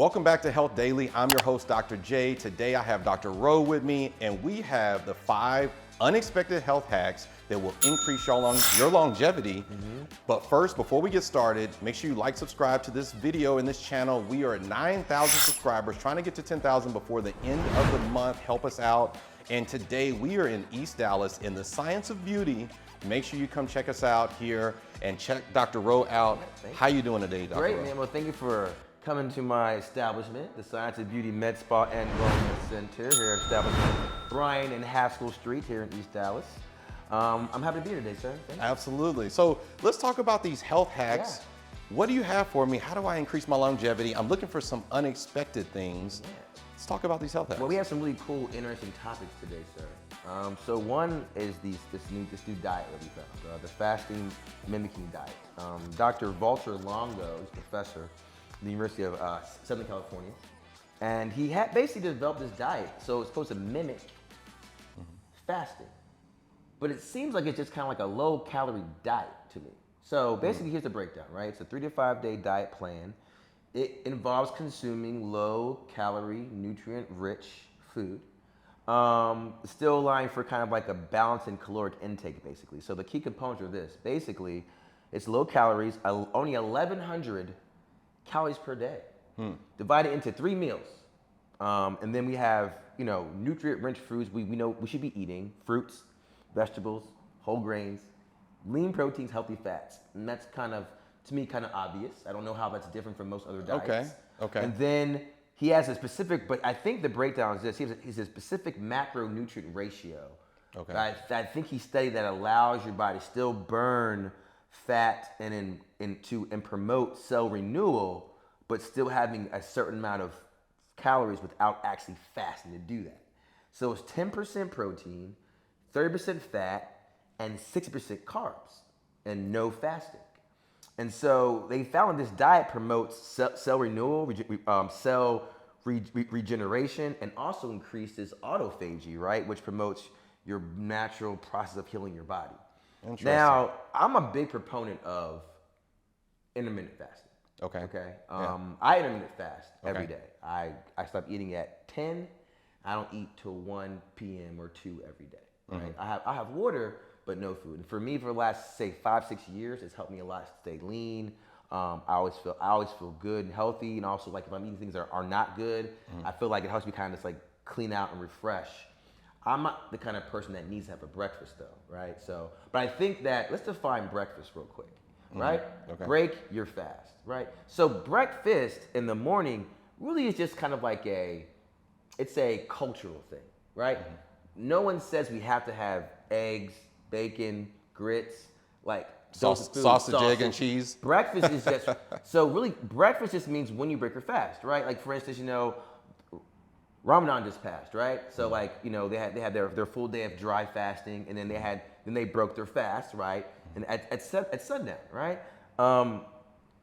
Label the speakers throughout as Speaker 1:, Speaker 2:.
Speaker 1: Welcome back to Health Daily. I'm your host, Dr. J. Today I have Dr. Rowe with me, and we have the 5 unexpected health hacks that will increase your longevity. But first, before we get started, make sure you like, subscribe to this video and this channel. We are at 9,000 subscribers, trying to get to 10,000 before the end of the month. Help us out. And today we are in East Dallas in the Science of Beauty. Make sure you come check us out here and check Dr. Rowe out. How you doing today, Dr.
Speaker 2: Great,
Speaker 1: Rowe?
Speaker 2: man. Well, thank you for coming to my establishment, the Science of Beauty Med Spa and Wellness Center here at establishment Bryan and Haskell Street here in East Dallas. I'm happy to be here today, sir. Thank you.
Speaker 1: Absolutely. So let's talk about these health hacks. What do you have for me? How do I increase my longevity? I'm looking for some unexpected things. Let's talk about these health hacks.
Speaker 2: Well, we have some really cool, interesting topics today, sir. So one is this new diet that we found, the fasting mimicking diet. Dr. Walter Longo is a professor at the University of Southern California, and he had basically developed this diet. So it's supposed to mimic fasting, but it seems like it's just kind of like a low-calorie diet to me. So basically, here's the breakdown, right? It's a 3 to 5 day diet plan. It involves consuming low-calorie, nutrient-rich food. Still allowing for kind of like a balance in caloric intake, basically. So the key components are this. Basically, it's low calories, only 1,100 calories per day, divided into 3 meals. And then we have, nutrient-rich foods we know we should be eating: fruits, vegetables, whole grains, lean proteins, healthy fats. And that's kind of, to me, kind of obvious. I don't know how that's different from most other diets.
Speaker 1: Okay.
Speaker 2: And then he has a specific, but I think the breakdown is this: he has a specific macronutrient ratio.
Speaker 1: Okay.
Speaker 2: I think he studied that allows your body still burn fat and promote cell renewal, but still having a certain amount of calories without actually fasting to do that. So it's 10% protein, 30% fat, and 60% carbs, and no fasting. And so they found this diet promotes cell renewal, cell regeneration, and also increases autophagy, right? Which promotes your natural process of healing your body. Now, I'm a big proponent of intermittent fasting. Okay. I intermittent fast every day. I stop eating at 10. I don't eat till 1 p.m. or 2 every day. Right? I have water, but no food. And for me, for the last, say, 5-6 years, it's helped me a lot to stay lean. I always feel good and healthy, and also like if I'm eating things that are not good, I feel like it helps me kind of just like clean out and refresh. I'm not the kind of person that needs to have a breakfast though, right? So, but I think that let's define breakfast real quick, right?
Speaker 1: Okay. Break
Speaker 2: your fast, right? So breakfast in the morning really is just kind of like it's a cultural thing, right? No one says we have to have eggs, bacon, grits, like
Speaker 1: sausage, egg, and cheese.
Speaker 2: Breakfast is just, so really breakfast just means when you break your fast, right? Like for instance, Ramadan just passed, right? So like, they had their full day of dry fasting, and then they broke their fast, right? And at sundown, right?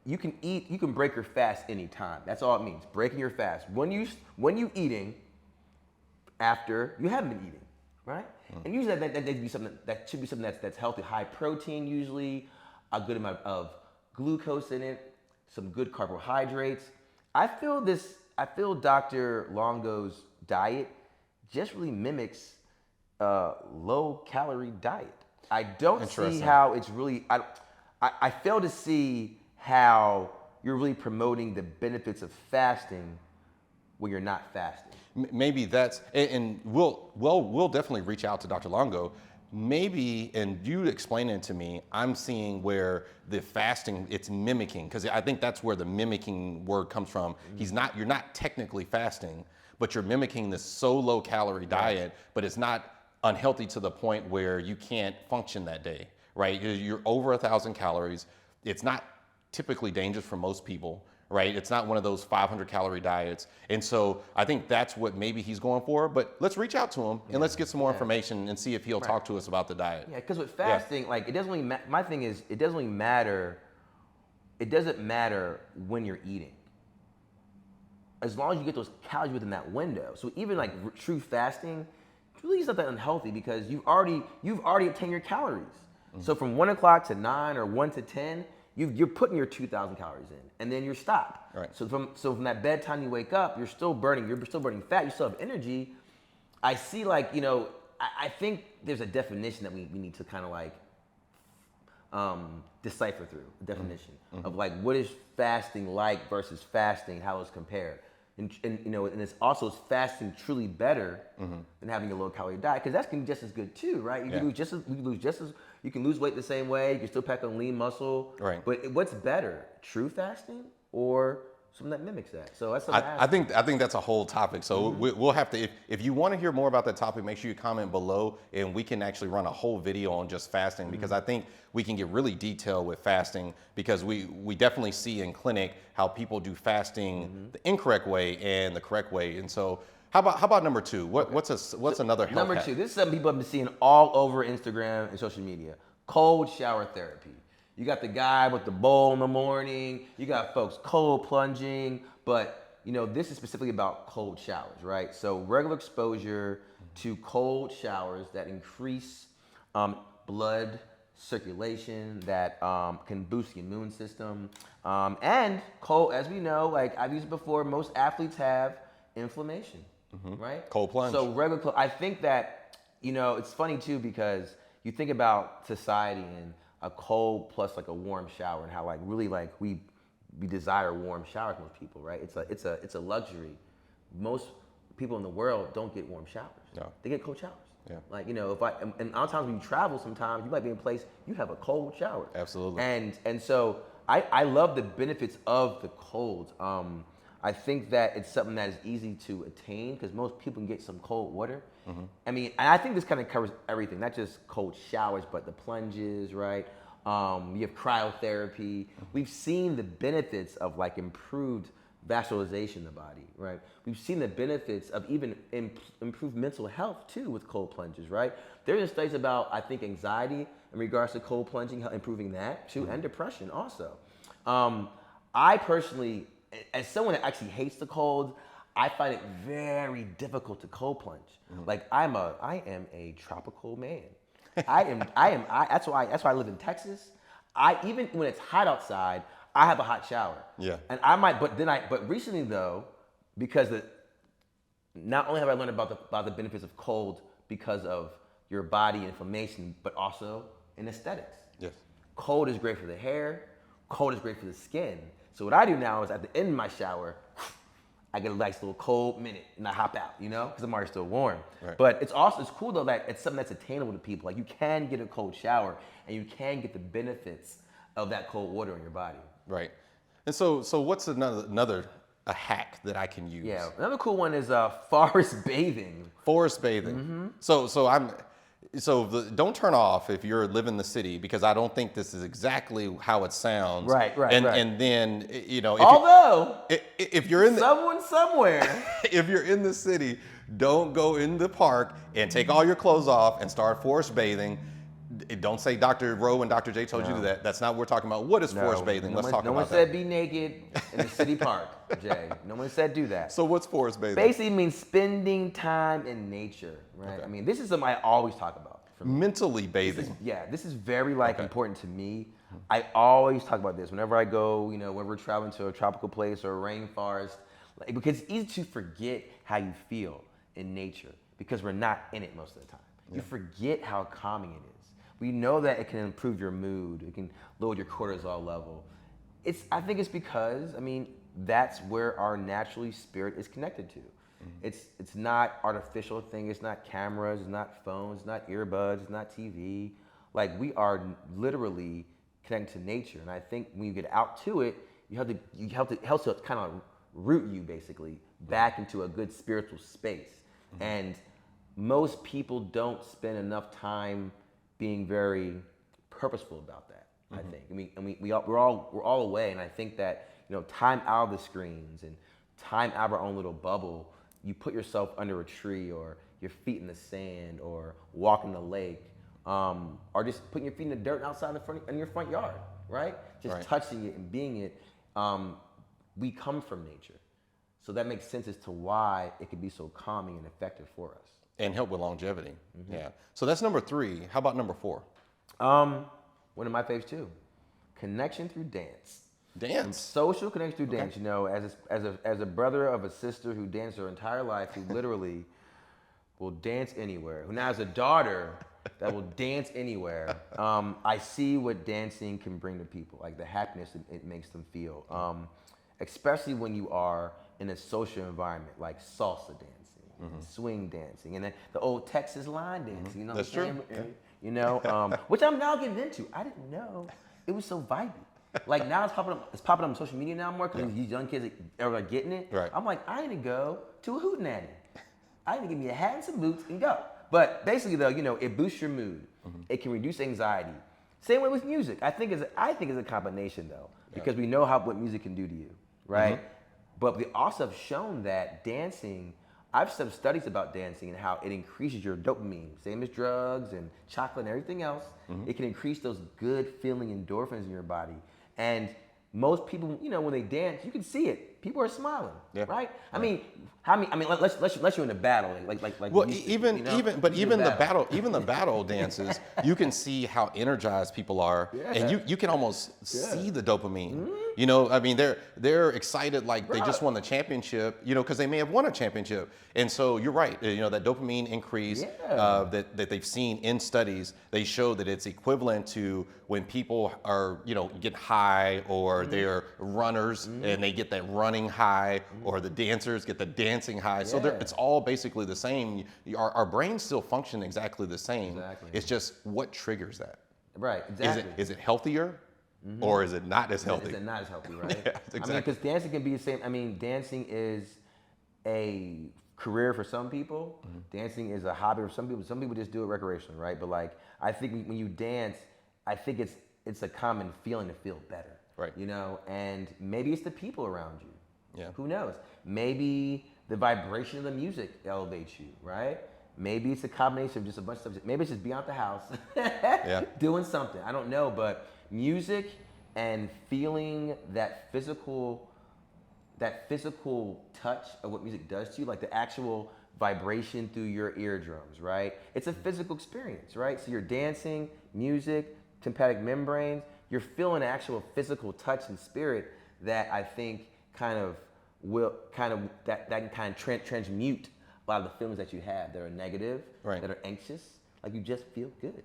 Speaker 2: You can break your fast anytime. That's all it means, breaking your fast. When you eating after you haven't been eating, right? And usually that should be something that's healthy, high protein usually, a good amount of glucose in it, some good carbohydrates. I feel Dr. Longo's diet just really mimics a low-calorie diet. I don't see how it's really, I fail to see how you're really promoting the benefits of fasting when you're not fasting.
Speaker 1: Maybe that's, and we'll definitely reach out to Dr. Longo. Maybe, and you explain it to me, I'm seeing where the fasting, it's mimicking, because I think that's where the mimicking word comes from. You're not technically fasting, but you're mimicking this so low calorie diet, but it's not unhealthy to the point where you can't function that day, right? You're over 1,000 calories. It's not typically dangerous for most people, right? It's not one of those 500 calorie diets. And so I think that's what maybe he's going for, but let's reach out to him and let's get some more information and see if he'll talk to us about the diet.
Speaker 2: Yeah, because with fasting, like it doesn't really my thing is, it doesn't really matter, it doesn't matter when you're eating, as long as you get those calories within that window. So even like true fasting, really is not that unhealthy because you've already obtained your calories. So from 1 o'clock to 9 or 1 to 10, you're putting your 2,000 calories in, and then you're stopped.
Speaker 1: Right.
Speaker 2: So from that bedtime you wake up, you're still burning fat. You still have energy. I see, like, I think there's a definition that we need to kind of like decipher through the definition of like what is fasting like versus fasting, how it's compared. And it's also, is fasting truly better than having a low calorie diet? Because that's just as good too, right? You can lose weight the same way. You can still pack on lean muscle.
Speaker 1: Right.
Speaker 2: But what's better, true fasting or something that mimics that? So that's something
Speaker 1: I think that's a whole topic. So we'll have to, if you want to hear more about that topic, make sure you comment below, and we can actually run a whole video on just fasting, because I think we can get really detailed with fasting, because we definitely see in clinic how people do fasting the incorrect way and the correct way. And so how about number 2? What's another health
Speaker 2: Number
Speaker 1: hack?
Speaker 2: 2, this is something people have been seeing all over Instagram and social media: cold shower therapy. You got the guy with the bowl in the morning. You got folks cold plunging, but this is specifically about cold showers, right? So regular exposure to cold showers that increase blood circulation, that can boost the immune system, and cold, as we know, like I've used before, most athletes have inflammation, right?
Speaker 1: Cold plunge.
Speaker 2: So regular, I think that it's funny too, because you think about society and a cold plus like a warm shower, and how like really like we desire warm showers, most people, right? It's a luxury. Most people in the world don't get warm showers.
Speaker 1: No.
Speaker 2: They get cold showers.
Speaker 1: Yeah.
Speaker 2: Like, and a lot of times when you travel, sometimes you might be in a place you have a cold shower.
Speaker 1: Absolutely.
Speaker 2: And so I love the benefits of the cold. I think that it's something that is easy to attain, because most people can get some cold water. I mean, and I think this kind of covers everything, not just cold showers, but the plunges, right? You have cryotherapy. We've seen the benefits of like improved vascularization in the body, right? We've seen the benefits of even improved mental health too with cold plunges, right? There's studies about, I think, anxiety in regards to cold plunging, improving that too, and depression also. I personally, as someone that actually hates the cold, I find it very difficult to cold plunge. Like I am a tropical man. That's why I live in Texas. Even when it's hot outside, I have a hot shower.
Speaker 1: Yeah.
Speaker 2: And but recently though, because not only have I learned about the benefits of cold because of your body inflammation, but also in aesthetics.
Speaker 1: Yes.
Speaker 2: Cold is great for the hair. Cold is great for the skin. So what I do now is at the end of my shower, I get a nice little cold minute and I hop out, because I'm already still warm.
Speaker 1: Right.
Speaker 2: But it's cool though that it's something that's attainable to people. Like you can get a cold shower and you can get the benefits of that cold water in your body.
Speaker 1: Right. And so what's another hack that I can use?
Speaker 2: Yeah. Another cool one is forest bathing.
Speaker 1: Forest bathing. Don't turn off if you're living in the city, because I don't think this is exactly how it sounds.
Speaker 2: Right.
Speaker 1: And then if you're in
Speaker 2: someone somewhere,
Speaker 1: if you're in the city, don't go in the park and take all your clothes off and start forest bathing. Don't say Dr. Rowe and Dr. J told you that. That's not what we're talking about. What is forest bathing? Let's talk about that.
Speaker 2: No one said be naked in the city park, Jay. No one said do that.
Speaker 1: So what's forest bathing?
Speaker 2: Basically means spending time in nature, right? Okay. I mean, this is something I always talk about.
Speaker 1: Mentally bathing.
Speaker 2: This is very important to me. I always talk about this whenever I go, when we're traveling to a tropical place or a rainforest, because it's easy to forget how you feel in nature because we're not in it most of the time. Yeah. You forget how calming it is. We know that it can improve your mood. It can lower your cortisol level. I think it's because, that's where our naturally spirit is connected to. It's not artificial thing. It's not cameras. It's not phones. It's not earbuds. It's not TV. Like we are literally connected to nature. And I think when you get out to it, it helps to kind of root you basically back into a good spiritual space. And most people don't spend enough time being very purposeful about that. I think. We're all away, and I think that time out of the screens and time out of our own little bubble. You put yourself under a tree, or your feet in the sand, or walking the lake, or just putting your feet in the dirt outside in your front yard, right? Just touching it and being it. We come from nature, so that makes sense as to why it can be so calming and effective for us.
Speaker 1: And help with longevity. Yeah. So that's number 3. How about number 4?
Speaker 2: One of my faves too. connection through dance.
Speaker 1: Dance.
Speaker 2: Social connection through dance. You know, as a brother of a sister who danced her entire life, who literally will dance anywhere, who now has a daughter that will dance anywhere. I see what dancing can bring to people, like the happiness it makes them feel, especially when you are in a social environment like salsa dancing, swing dancing, and then the old Texas line dancing. You know,
Speaker 1: That's
Speaker 2: what I'm
Speaker 1: true.
Speaker 2: saying? You know, which I'm now getting into. I didn't know it was so vibey. Like now it's popping up on social media now more because these young kids are like getting it.
Speaker 1: Right.
Speaker 2: I'm like, I need to go to a hootenanny. I need to give me a hat and some boots and go. But basically though, you know, it boosts your mood. It can reduce anxiety. Same way with music. I think it's a combination though, because we know what music can do to you, right? But we also have shown that dancing, I've done studies about dancing and how it increases your dopamine, same as drugs and chocolate and everything else. It can increase those good feeling endorphins in your body. And most people, you know, when they dance, you can see it. People are smiling, right? I mean, unless you're in a battle, like.
Speaker 1: Well,
Speaker 2: even
Speaker 1: the battle dances, you can see how energized people are, and you can almost see the dopamine. You know, I mean, they're excited like they just won the championship. You know, because they may have won a championship, and so you're right. You know, that dopamine increase that they've seen in studies, they show that it's equivalent to when people are, you know, get high, or they're runners and they get that running high, or the dancers get the dancing high. So it's all basically the same. Our brains still function exactly the same.
Speaker 2: Exactly.
Speaker 1: It's just what triggers that.
Speaker 2: Right, exactly.
Speaker 1: Is it healthier, or is it not as healthy?
Speaker 2: Is it not as healthy, right?
Speaker 1: Exactly.
Speaker 2: I mean, because dancing can be the same. I mean, dancing is a career for some people. Dancing is a hobby for some people. Some people just do it recreationally, right? But like, I think when you dance, I think it's a common feeling to feel better.
Speaker 1: Right.
Speaker 2: You know, and maybe it's the people around you.
Speaker 1: Yeah.
Speaker 2: Who knows? Maybe the vibration of the music elevates you, right? Maybe it's a combination of just a bunch of stuff. Maybe it's just be out the house, doing something. I don't know, but music and feeling that physical touch of what music does to you, like the actual vibration through your eardrums, right? It's a physical experience, right? So you're dancing, music, tympanic membranes, you're feeling actual physical touch and spirit that I think that can transmute a lot of the feelings that you have that are negative, that are anxious. Like you just feel good.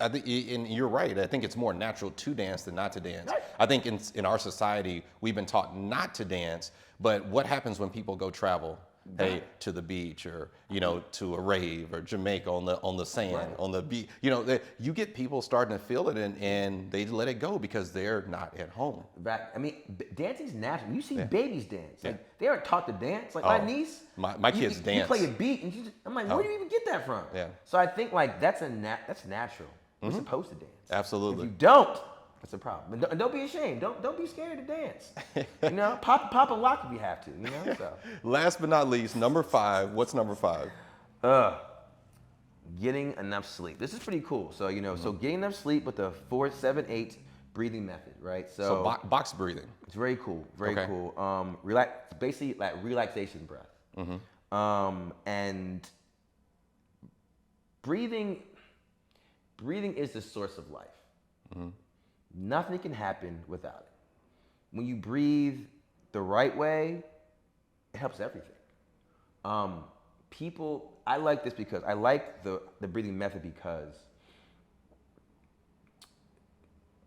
Speaker 1: I think, and you're right. I think it's more natural to dance than not to dance.
Speaker 2: Right.
Speaker 1: I think in our society we've been taught not to dance. But what happens when people go travel? Hey, to the beach, or you know, to a rave, or Jamaica on the sand, on the beach. You know, you get people starting to feel it, and they let it go because they're not at home.
Speaker 2: Right. I mean, dancing's natural. You see babies dance. Like they aren't taught to dance. Like my niece,
Speaker 1: my kids dance.
Speaker 2: You play a beat, and I'm like, where do you even get that from?
Speaker 1: Yeah.
Speaker 2: So I think like that's natural. You're supposed to dance.
Speaker 1: Absolutely.
Speaker 2: If you don't, it's a problem. And don't be ashamed. Don't be scared to dance. You know, pop a lock if you have to. You know. So.
Speaker 1: Last but not least, number 5. What's number 5?
Speaker 2: Getting enough sleep. This is pretty cool. So you know, so getting enough sleep with the 4-7-8 breathing method, right? So
Speaker 1: box breathing.
Speaker 2: It's very cool. Very cool. Basically like relaxation breath. And breathing is the source of life. Nothing can happen without it. When you breathe the right way, it helps everything. I like this because I like the breathing method because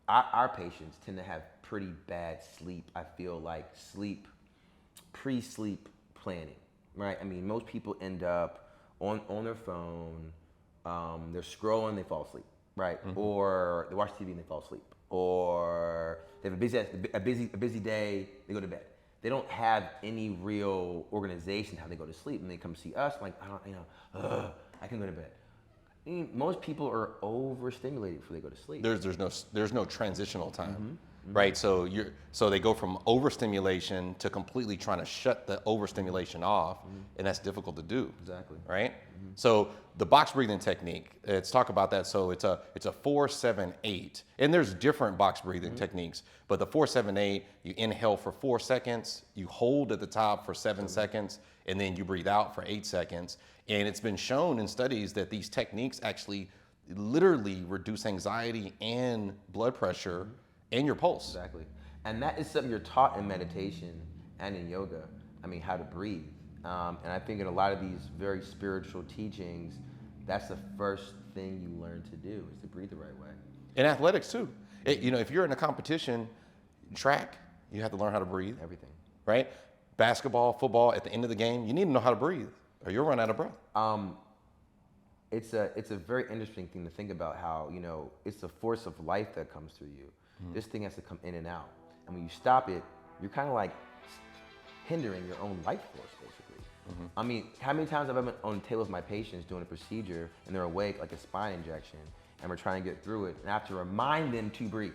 Speaker 2: our patients tend to have pretty bad sleep. I feel like pre-sleep planning, right? I mean, most people end up on their phone, they're scrolling, they fall asleep, right? Or they watch TV and they fall asleep. Or they have a busy day, they go to bed. They don't have any real organization how they go to sleep, and they come see us like, I can go to bed. I mean, most people are overstimulated before they go to sleep.
Speaker 1: There's no transitional time, right? So they go from overstimulation to completely trying to shut the overstimulation off, and that's difficult to do.
Speaker 2: Exactly.
Speaker 1: Right. So the box breathing technique. Let's talk about that. So it's a 4-7-8, and there's different box breathing techniques, but the 4-7-8, you inhale for 4 seconds, you hold at the top for 7 seconds, and then you breathe out for 8 seconds. And it's been shown in studies that these techniques actually literally reduce anxiety and blood pressure and your pulse.
Speaker 2: Exactly. And that is something you're taught in meditation and in yoga. I mean, how to breathe. And I think in a lot of these very spiritual teachings, that's the first thing you learn to do is to breathe the right way.
Speaker 1: In athletics too. If you're in a competition, track, you have to learn how to breathe.
Speaker 2: Everything.
Speaker 1: Right? Basketball, football, at the end of the game, you need to know how to breathe or you'll run out of breath.
Speaker 2: It's a very interesting thing to think about how, it's the force of life that comes through you. This thing has to come in and out. And when you stop it, you're kind of like hindering your own life force, basically. I mean, how many times have I been on the table with my patients doing a procedure and they're awake, like a spine injection, and we're trying to get through it, and I have to remind them to breathe.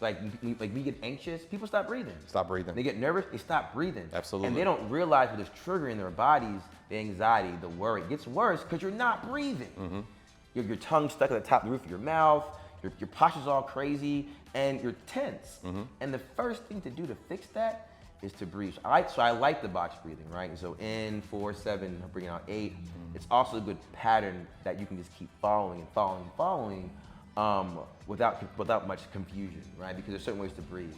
Speaker 2: Like we get anxious, people stop breathing.
Speaker 1: Stop breathing.
Speaker 2: They get nervous, they stop breathing.
Speaker 1: Absolutely.
Speaker 2: And they don't realize what is triggering their bodies, the anxiety, the worry. It gets worse because you're not breathing. Your tongue's stuck at the top of the roof of your mouth, your posture's all crazy, and you're tense. And the first thing to do to fix that is to breathe. So I like the box breathing, right? And so in 4, 7, bringing out 8. It's also a good pattern that you can just keep following and following and following. Without much confusion, right? Because there's certain ways to breathe.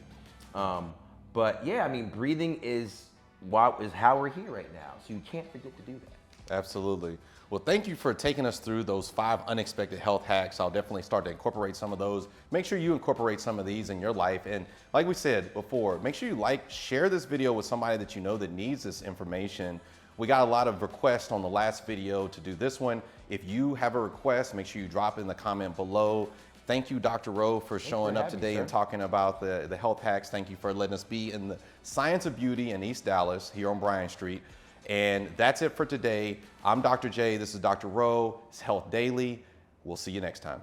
Speaker 2: But yeah, I mean, breathing is how we're here right now. So you can't forget to do that.
Speaker 1: Absolutely. Well, thank you for taking us through those 5 unexpected health hacks. I'll definitely start to incorporate some of those. Make sure you incorporate some of these in your life. And like we said before, make sure you share this video with somebody that you know that needs this information. We got a lot of requests on the last video to do this one. If you have a request, make sure you drop it in the comment below. Thank you, Dr. Rowe, for showing up today and talking about the health hacks. Thank you for letting us be in the Science of Beauty in East Dallas, here on Bryant Street. And that's it for today. I'm Dr. J. This is Dr. Rowe. It's Health Daily. We'll see you next time.